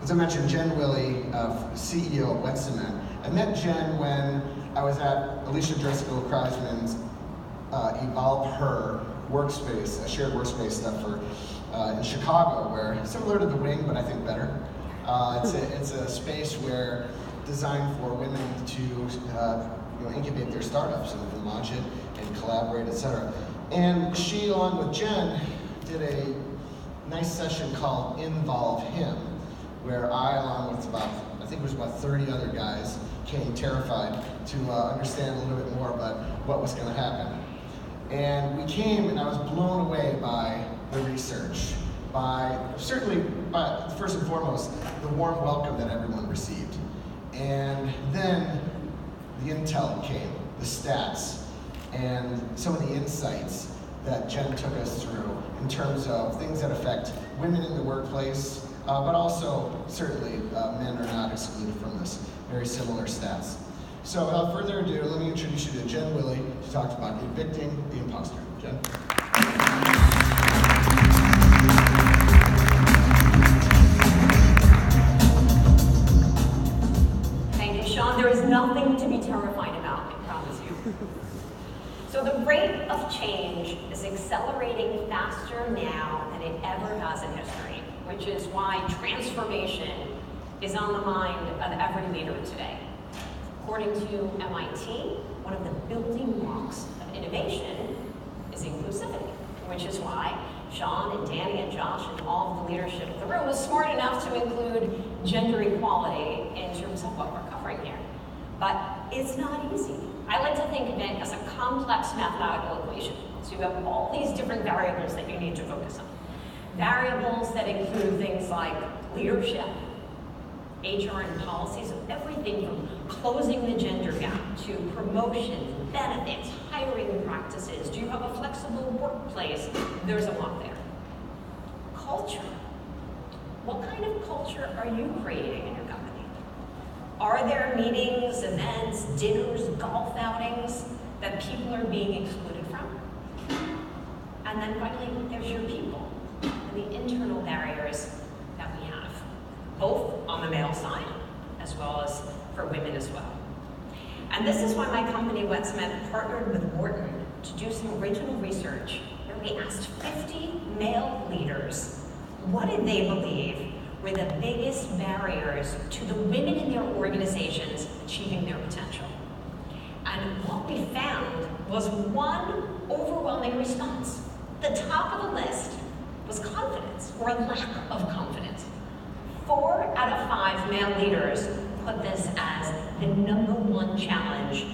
As I mentioned, Jenn Willey, CEO of Wet Cement. I met Jenn when I was at Alicia Driscoll Kreisman's Evolve Her workspace, a shared workspace stuff for in Chicago, where similar to the Wing, but I think better. It's a space where designed for women to incubate their startups and launch it and collaborate, etc. And she, along with Jenn, did a nice session called Involve Him, where I, along with I think it was about 30 other guys, came terrified to understand a little bit more about what was going to happen. And we came, and I was blown away by the research, certainly by, first and foremost, the warm welcome that everyone received. And then the intel came, the stats, and some of the insights that Jenn took us through in terms of things that affect women in the workplace, but also certainly men are not excluded from this. Very similar stats. So without further ado, let me introduce you to Jenn Willey to talk about evicting the imposter. Jenn. Thank you, Sean. There is nothing to be terrified about, I promise you. So the rate of change is accelerating faster now than it ever has in history, which is why transformation is on the mind of every leader today. According to MIT, one of the building blocks of innovation is inclusivity, which is why Sean and Danny and Josh and all of the leadership of the room was smart enough to include gender equality in terms of what we're covering here. But it's not easy. I like to think of it as a complex mathematical equation. So you have all these different variables that you need to focus on. Variables that include things like leadership, HR and policies, everything from closing the gender gap to promotions, benefits, hiring practices. Do you have a flexible workplace? There's a lot there. Culture. What kind of culture are you creating in your company? Are there meetings, events, dinners, golf outings that people are being excluded from? And then finally, there's your people and the internal barriers that we have, both on the male side as well as for women as well. And this is why my company, Wet Cement, partnered with Wharton to do some original research where we asked 50 male leaders what did they believe were the biggest barriers to the women in their organizations achieving their potential. And what we found was one overwhelming response. The top of the list was confidence, or a lack of confidence. 4 out of 5 male leaders put this as the #1 challenge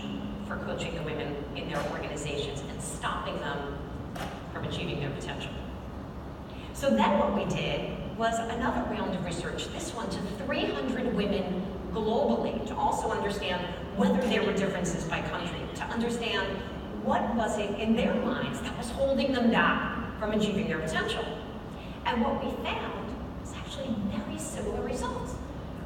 for coaching the women in their organizations and stopping them from achieving their potential. So then what we did was another round of research, this one to 300 women globally, to also understand whether there were differences by country, to understand what was it in their minds that was holding them back from achieving their potential. And what we found was actually very similar results.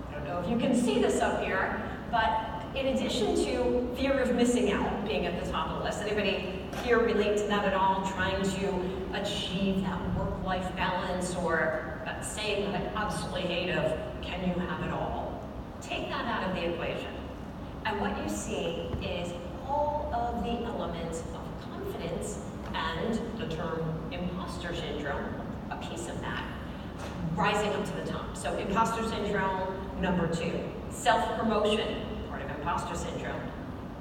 I don't know if you can see this up here, but in addition to fear of missing out being at the top of the list, anybody here relate to that at all, trying to achieve that work-life balance, or that saying that I absolutely hate of, can you have it all? Take that out of the equation. And what you see is all of the elements of confidence and the term imposter syndrome, a piece of that, rising up to the top. So imposter syndrome, #2. Self-promotion, part of imposter syndrome,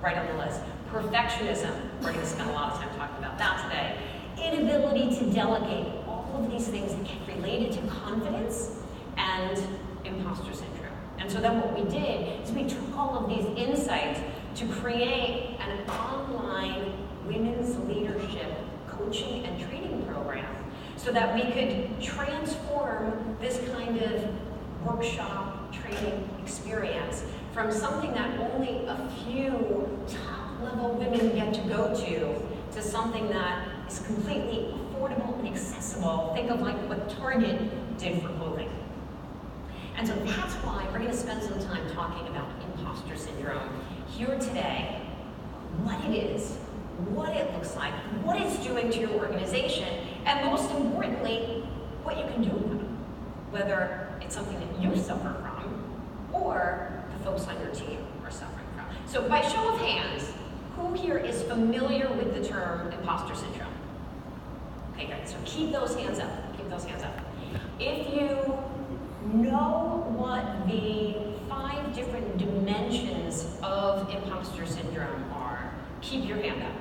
right on the list. Perfectionism, we're going to spend a lot of time talking about that today. Inability to delegate, all of these things that get related to confidence and imposter syndrome. And so then what we did is we took all of these insights to create an online women's leadership coaching and training program so that we could transform this kind of workshop training experience from something that only a few top-level women get to go to something that is completely affordable and accessible. Think of like what Target did for clothing. And so that's why we're going to spend some time talking about imposter syndrome here today, what it is, what it looks like, what it's doing to your organization, and most importantly, what you can do about it. Whether it's something that you suffer from, or the folks on your team are suffering from. So by show of hands, who here is familiar with the term imposter syndrome? Okay, great. So keep those hands up. Keep those hands up. If you know what the 5 different dimensions of imposter syndrome are, keep your hand up.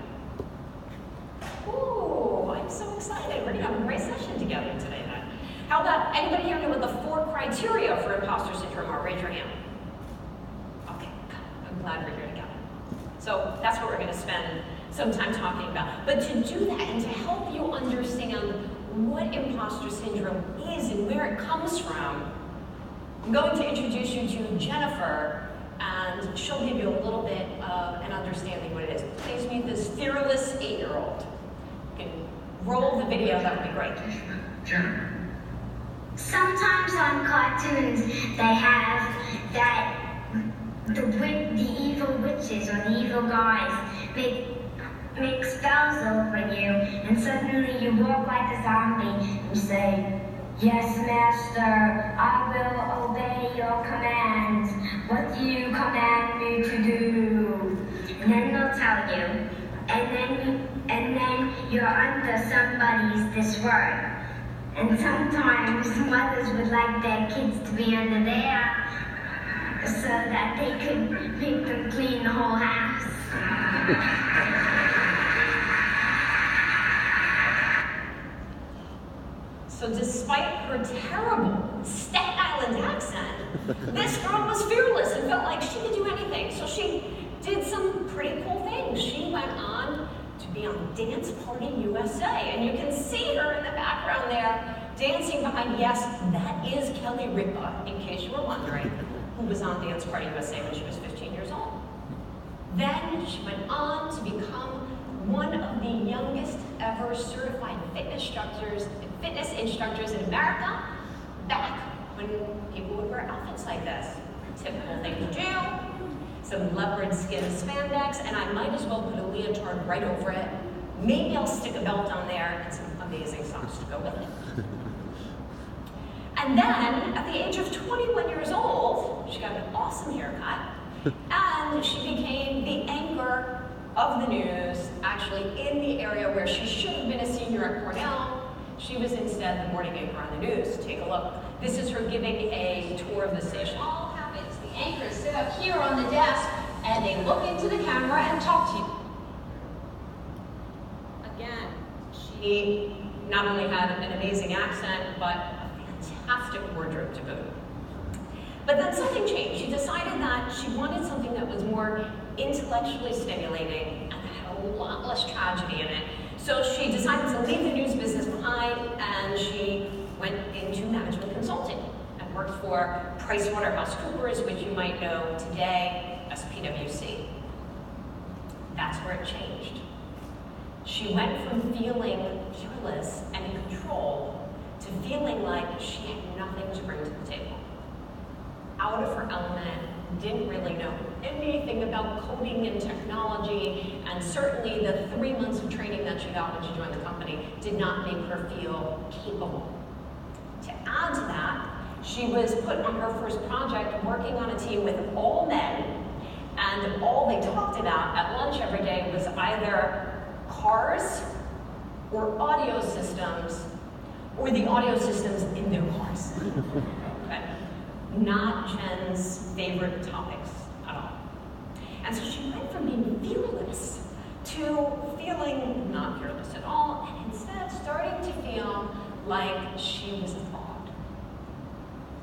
Ooh, I'm so excited. We're going to have a great session together today then. How about anybody here know what the 4 criteria for imposter syndrome are? Raise your hand. Okay, I'm glad we're here together. So that's what we're going to spend some time talking about. But to do that and to help you understand what imposter syndrome is and where it comes from, I'm going to introduce you to Jennifer, and she'll give you a little bit of an understanding what it is. Please meet this fearless 8-year-old. You can roll the video, that would be great. Jenn. Sometimes on cartoons, they have that the evil witches or the evil guys make spells over you, and suddenly you walk like a zombie and say, "Yes, Master, I will obey your commands. What do you command me to do?" And then they'll tell you, and then you're under somebody's this word. And sometimes mothers would like their kids to be under there so that they could make them clean the whole house. So despite her terrible Staten Island accent, this girl was fearless and felt like she could do anything. So she did some pretty cool things. She went on to be on Dance Party USA, and you can see her in the background there dancing behind, yes, that is Kelly Ripa, in case you were wondering, who was on Dance Party USA when she was 15 years old. Then she went on to become one of the youngest ever certified fitness instructors in America, back when people would wear outfits like this. Typical thing to do, some leopard skin spandex, and I might as well put a leotard right over it. Maybe I'll stick a belt on there and some amazing socks to go with it. And then, at the age of 21 years old, she got an awesome haircut, and she became the anchor of the news, actually in the area where she should have been a senior at Cornell. She was instead the morning anchor on the news. Take a look. This is her giving a tour of the station. All happens. The anchors sit up here on the desk, and they look into the camera and talk to you. Again, she not only had an amazing accent, but a fantastic wardrobe to boot. But then something changed. She decided that she wanted something that was more intellectually stimulating and had a lot less tragedy in it. So she decided to leave the news business behind, and she went into management consulting and worked for PricewaterhouseCoopers, which you might know today as PwC. That's where it changed. She went from feeling fearless and in control to feeling like she had nothing to bring to the table. Out of her element, didn't really know anything about coding and technology, and certainly the 3 months of training that she got when she joined the company did not make her feel capable. To add to that, she was put on her first project working on a team with all men, and all they talked about at lunch every day was either cars or audio systems, or the audio systems in their cars. Okay. Not Jenn's favorite topics at all. And so she went from being fearless to feeling not fearless at all, and instead starting to feel like she was a fraud,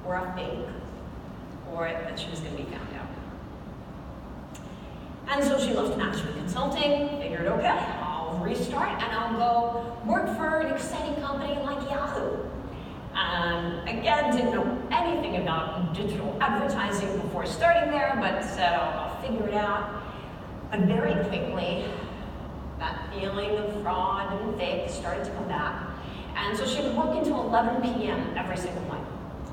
or a fake, or that she was going to be found out. And so she left management consulting, figured, okay, I'll restart and I'll go work for an exciting company like Yahoo. Again, didn't know anything about digital advertising before starting there, but said, I'll figure it out. But very quickly, that feeling of fraud and fake started to come back. And so she would work until 11 p.m. every single night.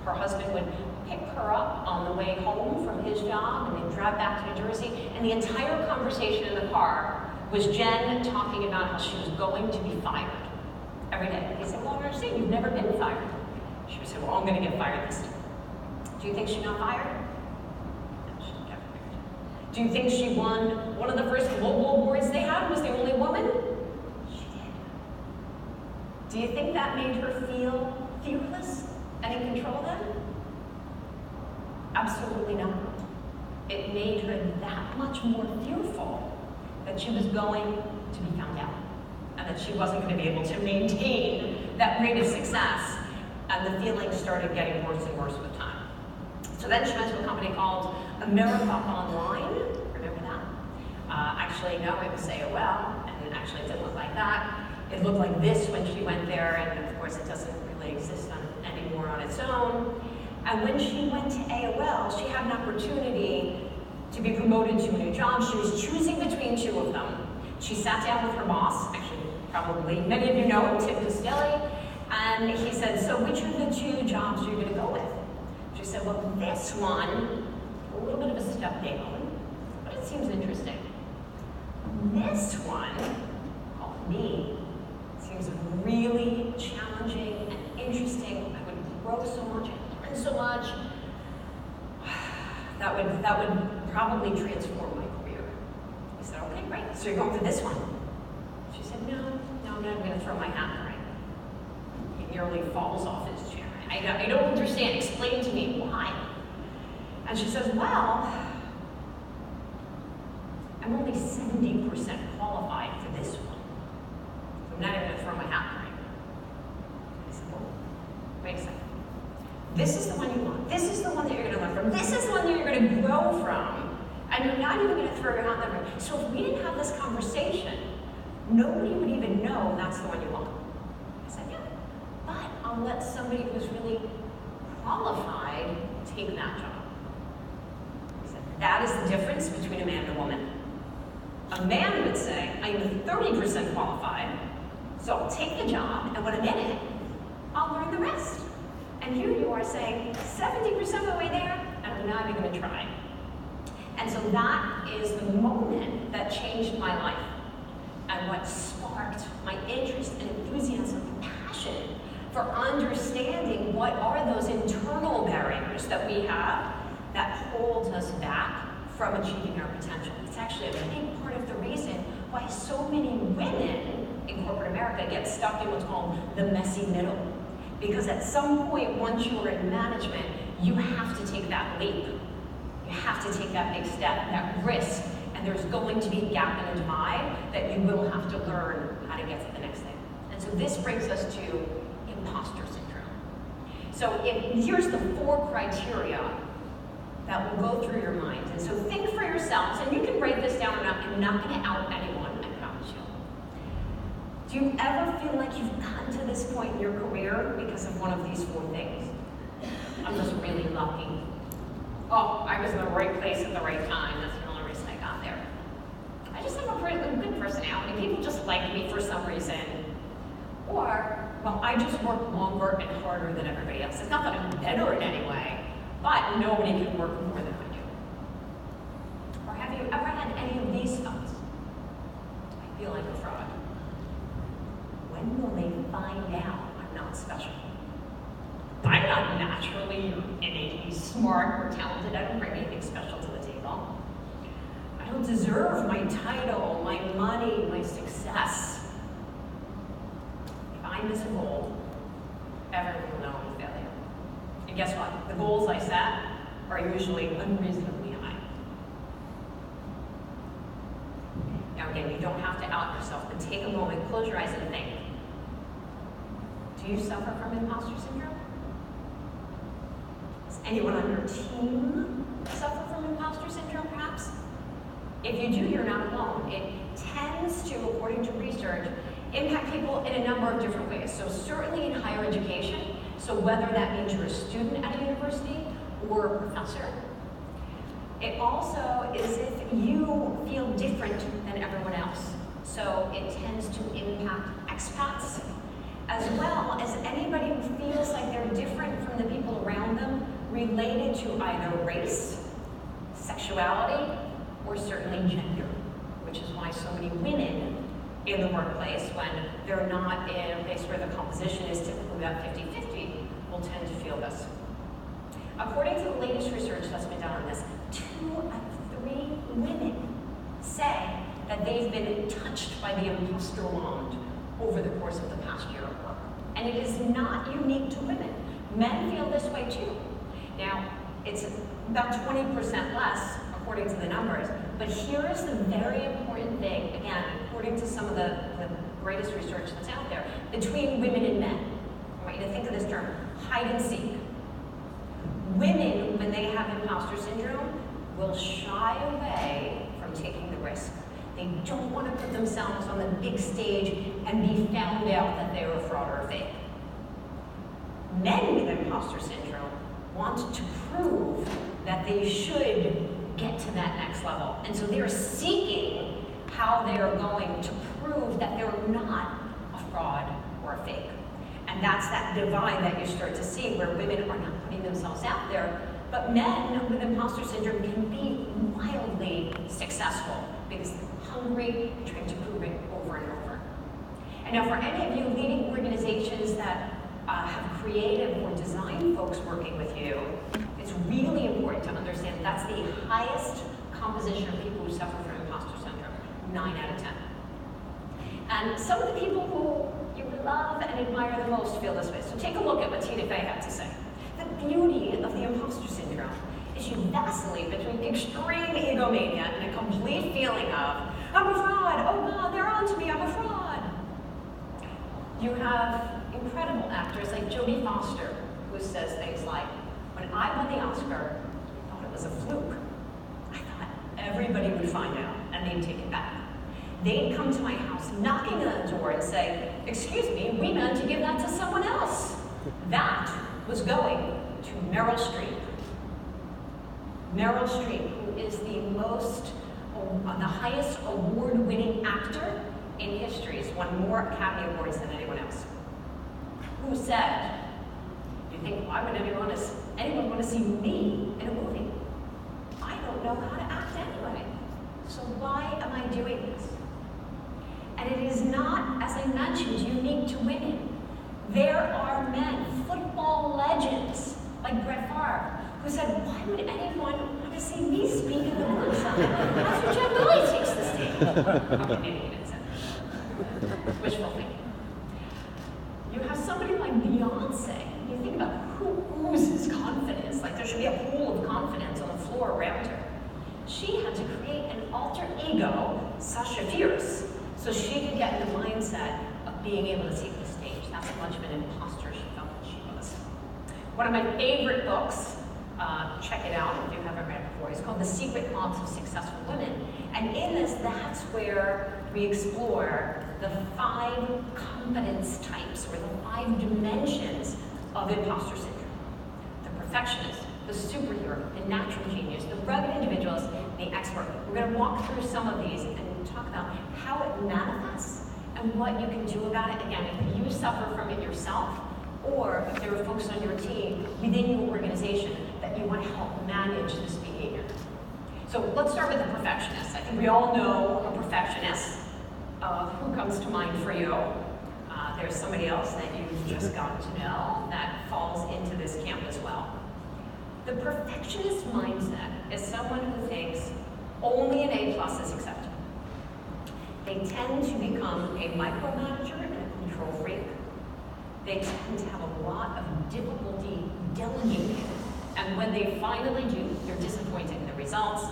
Her husband would pick her up on the way home from his job, and they'd drive back to New Jersey, and the entire conversation in the car was Jenn talking about how she was going to be fired every day. He said, well, I understand, you've never been fired. She would say, well, I'm going to get fired this time. Do you think she got fired? No, she got fired. Do you think she won one of the first global awards they had, was the only woman? She did. Do you think that made her feel fearless and in control then? Absolutely not. It made her that much more fearful that she was going to be found out and that she wasn't going to be able to maintain that rate of success. And the feelings started getting worse and worse with time. So then she went to a company called America Online. Remember that? Actually, no, it was AOL, and actually it didn't look like that. It looked like this when she went there, and of course it doesn't really exist anymore on its own. And when she went to AOL, she had an opportunity to be promoted to a new job. She was choosing between two of them. She sat down with her boss, actually probably many of you know him, Tim Castelli, and he said, so which are the two jobs you're gonna go with? She said, well, this one, a little bit of a step down, but it seems interesting. This one, called me, seems really challenging and interesting. I would grow so much, I'd learn so much. That would probably transform my career. He said, okay, great, so you're going for this one. She said, no, I'm not gonna throw my hat in the ring. He nearly falls off his chair. I don't understand, explain to me why. And she says, well, I'm only 70% qualified for this one. So I'm not even gonna throw my hat in the ring. I said, well, wait a second. This is the one you want. This is the one that you're gonna learn from. This is the one that you're gonna grow from. And you're not even gonna throw your hat in the ring. So if we didn't have this conversation, nobody would even know that's the one you want. I said, yeah, but I'll let somebody who's really qualified take that job. I said, that is the difference between a man and a woman. A man would say, I'm 30% qualified, so I'll take the job, and when I'm in it, I'll learn the rest. And here you are saying, 70% of the way there, and I'm not even gonna try. And so that is the moment that changed my life, and what sparked my interest and enthusiasm and passion for understanding what are those internal barriers that we have that hold us back from achieving our potential. It's actually a big part of the reason why so many women in corporate America get stuck in what's called the messy middle. Because at some point, once you are in management, you have to take that leap. You have to take that big step, that risk, and there's going to be a gap and a divide that you will have to learn how to get to the next thing. And so this brings us to imposter syndrome. So here's the 4 criteria that will go through your mind. And so think for yourselves, and you can write this down. I'm not going to out anyone, I promise you. Do you ever feel like you've gotten to this point in your career because of one of these 4 things? I'm just really lucky. Oh, I was in the right place at the right time. That's the only reason I got there. I just have a good personality. People just like me for some reason. Or, well, I just work longer and harder than everybody else. It's not that I'm better in any way, but nobody can work more than I do. Or have you ever had any of these thoughts? I feel like a fraud. When will they find out I'm not special? I'm not naturally or innately smart or talented. I don't bring anything special to the table. I don't deserve my title, my money, my success. If I miss a goal, everyone will know I'm a failure. And guess what? The goals I set are usually unreasonably high. Now again, you don't have to out yourself, but take a moment, close your eyes and think. Do you suffer from imposter syndrome? Does anyone on your team suffer from imposter syndrome, perhaps? If you do, you're not alone. It tends to, according to research, impact people in a number of different ways. So certainly in higher education, so whether that means you're a student at a university or a professor. It also is if you feel different than everyone else. So it tends to impact expats, as well as anybody who feels like they're different from the people around them related to either race, sexuality, or certainly gender, which is why so many women in the workplace, when they're not in a place where the composition is typically about 50-50, will tend to feel this. According to the latest research that's been done on this, 2 out of 3 women say that they've been touched by the imposter wand over the course of the past year of work. And it is not unique to women. Men feel this way too. Now, it's about 20% less according to the numbers, but here is the very important thing, again, according to some of the greatest research that's out there, between women and men. I want you to think of this term, hide and seek. Women, when they have imposter syndrome, will shy away from taking the risk. They don't want to put themselves on the big stage and be found out that they're a fraud or a fake. Men with imposter syndrome want to prove that they should get to that next level. And so they're seeking how they're going to prove that they're not a fraud or a fake. And that's that divide that you start to see where women are not putting themselves out there, but men with imposter syndrome can be wildly successful because they're hungry and trying to prove it over and over. And now for any of you leading organizations that have creative or design folks working with you, it's really important to understand that's the highest composition of people who suffer from imposter syndrome, 9 out of 10. And some of the people who you love and admire the most feel this way. So take a look at what Tina Fey had to say. The beauty of the imposter syndrome is you vacillate between extreme egomania and a complete feeling of, I'm a fraud, oh God, they're on to me, I'm a fraud. You have incredible actors like Jodie Foster, who says things like, when I won the Oscar, I thought it was a fluke. I thought everybody would find out and they'd take it back. They'd come to my house knocking on the door and say, excuse me, we meant to give that to someone else. That was going to Meryl Streep. Meryl Streep, who is the highest award-winning actor in history, has won more Academy Awards than anyone else. Who said, you think, why would anyone want to see me in a movie? I don't know how to act anyway. So why am I doing this? And it is not, as I mentioned, unique to women. There are men, football legends, like Brett Favre, who said, why would anyone want to see me speak in the movie after Jenn takes the stage? Okay, maybe he didn't say that. Wishful thinking. You have somebody like Beyonce. You think about who oozes confidence. Like there should be a pool of confidence on the floor around her. She had to create an alter ego, Sasha Fierce, so she could get in the mindset of being able to take the stage. That's how much of an imposter she felt that she was. One of my favorite books, check it out if you haven't read it before, it's called The Secret Haunts of Successful Women. And in this, that's where we explore the 5 competence types, or the 5 dimensions of imposter syndrome. The perfectionist, the superhero, the natural genius, the rugged individualist, the expert. We're going to walk through some of these and talk about how it manifests and what you can do about it. Again, if you suffer from it yourself, or if there are folks on your team within your organization that you want to help manage this behavior. So let's start with the perfectionist. I think we all know a perfectionist. Who comes to mind for you? There's somebody else that you've just gotten to know that falls into this camp as well. The perfectionist mindset is someone who thinks only an A+ is acceptable. They tend to become a micromanager and a control freak. They tend to have a lot of difficulty delegating. And when they finally do, they're disappointed in the results.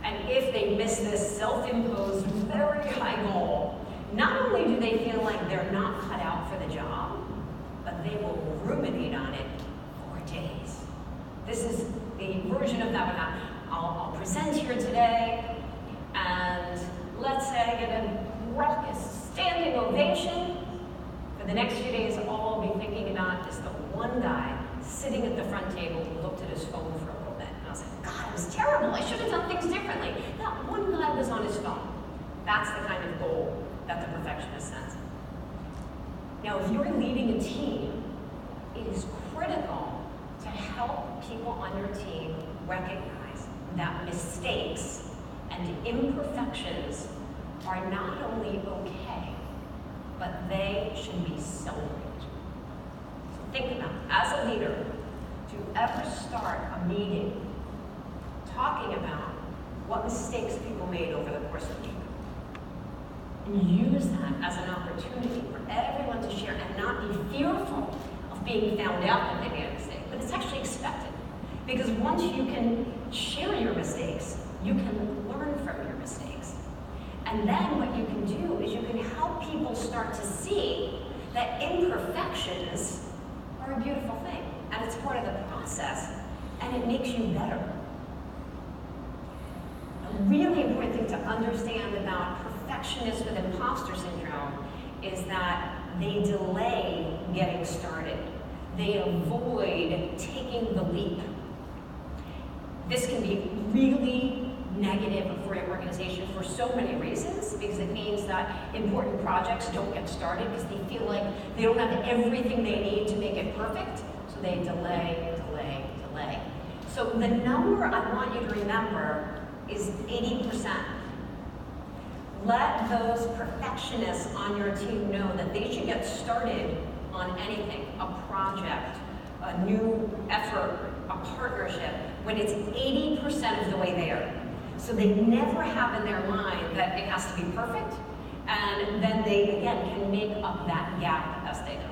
And if they miss this self-imposed, very high goal, not only do they feel like they're not cut out for the job, but they will ruminate on it for days. This is the version of that one. I'll present here today, and let's say I get a raucous standing ovation. For the next few days, all I'll be thinking about is the one guy sitting at the front table who looked at his phone for a little bit. And I was like, God, it was terrible. I should have done things differently. That one guy was on his phone. That's the kind of goal that the perfectionist sets. Now, if you're leading a team, it is critical to help people on your team recognize that mistakes and imperfections are not only okay, but they should be celebrated. So think about it. As a leader, do you ever start a meeting talking about what mistakes people made over the course of the week? And use that as an opportunity for everyone to share and not be fearful of being found out that they made a mistake, but it's actually expected. Because once you can share your mistakes, you can learn from your mistakes. And then what you can do is you can help people start to see that imperfections are a beautiful thing, and it's part of the process, and it makes you better. A really important thing to understand about perfectionists with imposter syndrome is that they delay getting started. They avoid taking the leap. This can be really negative for your organization for so many reasons, because it means that important projects don't get started because they feel like they don't have everything they need to make it perfect, so they delay. So the number I want you to remember is 80%. Let those perfectionists on your team know that they should get started on anything, a project, a new effort, a partnership, when it's 80% of the way there. So they never have in their mind that it has to be perfect, and then they, again, can make up that gap as they go.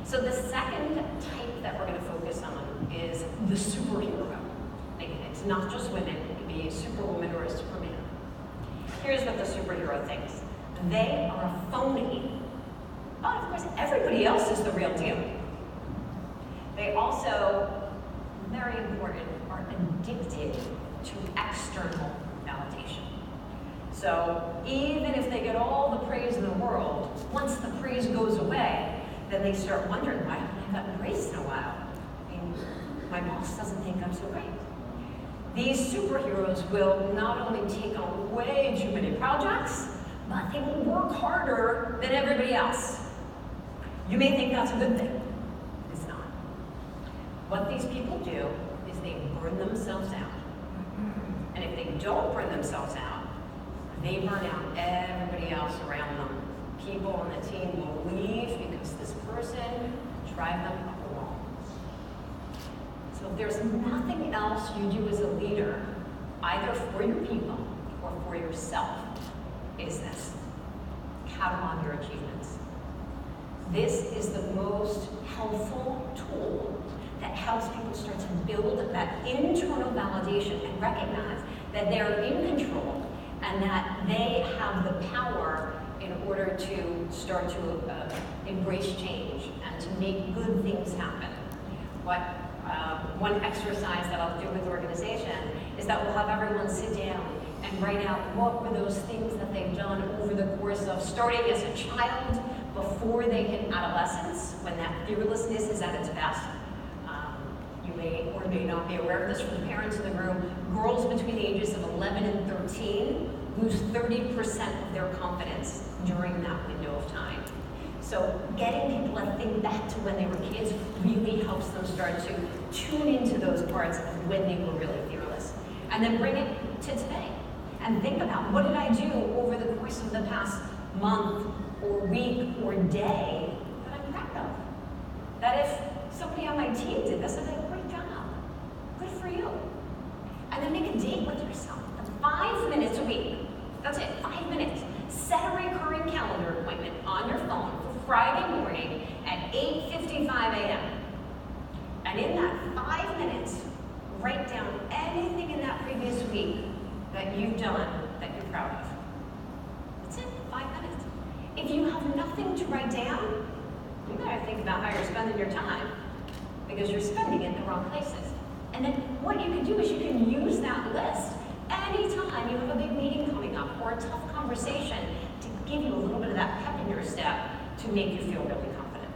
So the second type that we're going to focus on is the superhero. Again, it's not just women, it can be a superwoman or a superman. Here's what the superhero thinks. They are a phony, but of course everybody else is the real deal. They also, very important, are addicted to external validation. So even if they get all the praise in the world, once the praise goes away, then they start wondering, why haven't I gotten praise in a while? I mean, my boss doesn't think I'm so great. These superheroes will not only take on way too many projects, but they will work harder than everybody else. You may think that's a good thing. It's not. What these people do is they burn themselves out. And if they don't burn themselves out, they burn out everybody else around them. People on the team will leave because this person drives them up the wall. So if there's nothing else you do as a leader, either for your people or for yourself, is this. Count on your achievements. This is the most helpful tool that helps people start to build that internal validation and recognize that they're in control and that they have the power in order to start to embrace change and to make good things happen. One exercise that I'll do with the organization is that we'll have everyone sit down and write out what were those things that they've done over the course of starting as a child before they hit adolescence, when that fearlessness is at its best. You may or may not be aware of this for the parents in the room. Girls between the ages of 11 and 13 lose 30% of their confidence during that window of time. So getting people to think back to when they were kids really helps them start to tune into those parts of when they were really fearless. And then bring it to today. And think about, what did I do over the course of the past month or week or day that I'm proud of? That if somebody on my team did this, I'd be like, great job. Good for you. And then make a date with yourself. 5 minutes a week. That's it, 5 minutes. Set a recurring calendar appointment on your phone for Friday morning at 8:55 a.m. And in that 5 minutes, write down anything in that previous week that you've done that you're proud of. That's it, 5 minutes. If you have nothing to write down, you gotta think about how you're spending your time, because you're spending it in the wrong places. And then what you can do is you can use that list anytime you have a big meeting coming up or a tough conversation to give you a little bit of that pep in your step to make you feel really confident.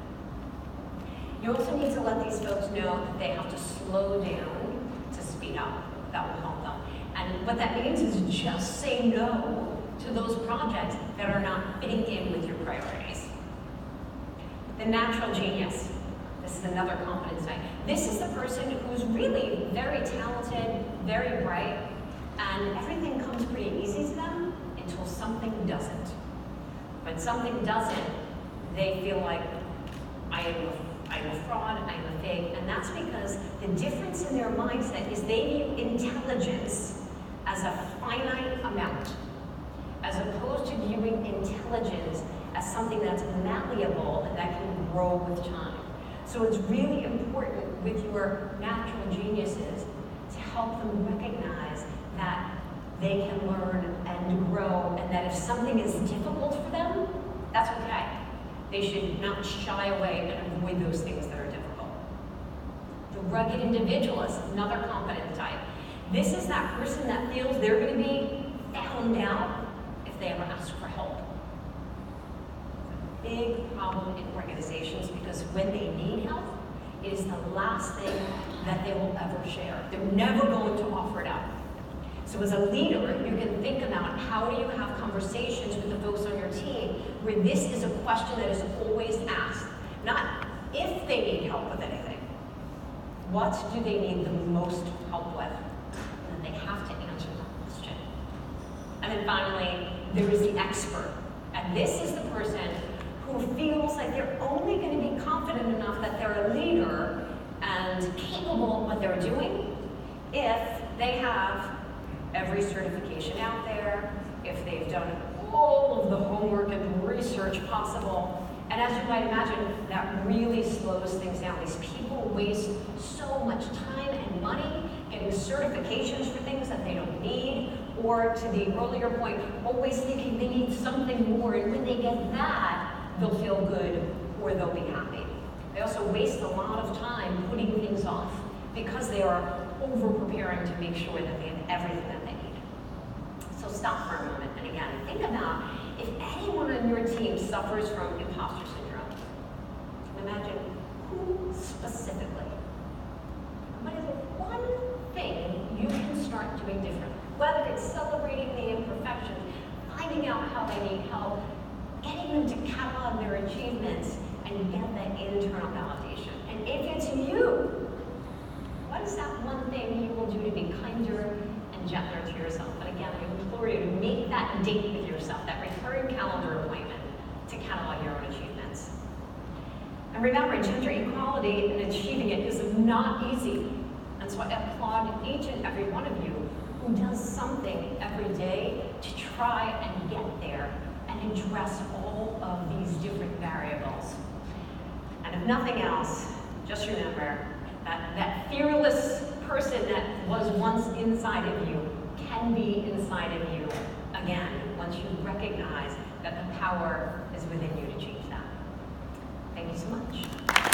You also need to let these folks know that they have to slow down to speed up. That will help them. And what that means is just say no to those projects that are not fitting in with your priorities. The natural genius. This is another confidence type. This is the person who's really very talented, very bright, and everything comes pretty easy to them until something doesn't. When something doesn't, they feel like I am I'm a fraud, I'm a fake, and that's because the difference in their mindset is they view intelligence as a finite amount, as opposed to viewing intelligence as something that's malleable and that can grow with time. So it's really important with your natural geniuses to help them recognize that they can learn and grow, and that if something is difficult for them, that's okay. They should not shy away and avoid those things that are difficult. The rugged individualist, another competent type. This is that person that feels they're going to be found out if they ever ask for help. It's a big problem in organizations because when they need help, it is the last thing that they will ever share. They're never going to offer it up. So as a leader, you can think about how do you have conversations with the folks on your team where this is a question that is always asked. Not if they need help with anything. What do they need the most help with? And then they have to answer that question. And then finally, there is the expert. And this is the person who feels like they're only going to be confident enough that they're a leader and capable of what they're doing if they have every certification out there, if they've done all of the homework and research possible. And as you might imagine, that really slows things down. These people waste so much time and money getting certifications for things that they don't need, or to the earlier point, always thinking they need something more, and when they get that, they'll feel good or they'll be happy. They also waste a lot of time putting things off because they are over-preparing to make sure that they have everything that they need. So stop for a moment and again, think about if anyone on your team suffers from imposter syndrome. Imagine who specifically. What is one thing you can start doing differently? Whether it's celebrating the imperfections, finding out how they need help, getting them to catalog their achievements, and get that internal validation. And if it's you, what is that one thing you will do to be kinder and gentler to yourself? And again, I implore you to make that date with yourself, that recurring calendar appointment to catalog your own achievements. And remember, gender equality and achieving it is not easy. And so I applaud each and every one of you who does something every day to try and get there and address all of these different variables. And if nothing else, just remember that that fearless person that was once inside of you can be inside of you again once you recognize that the power is within you to change that. Thank you so much.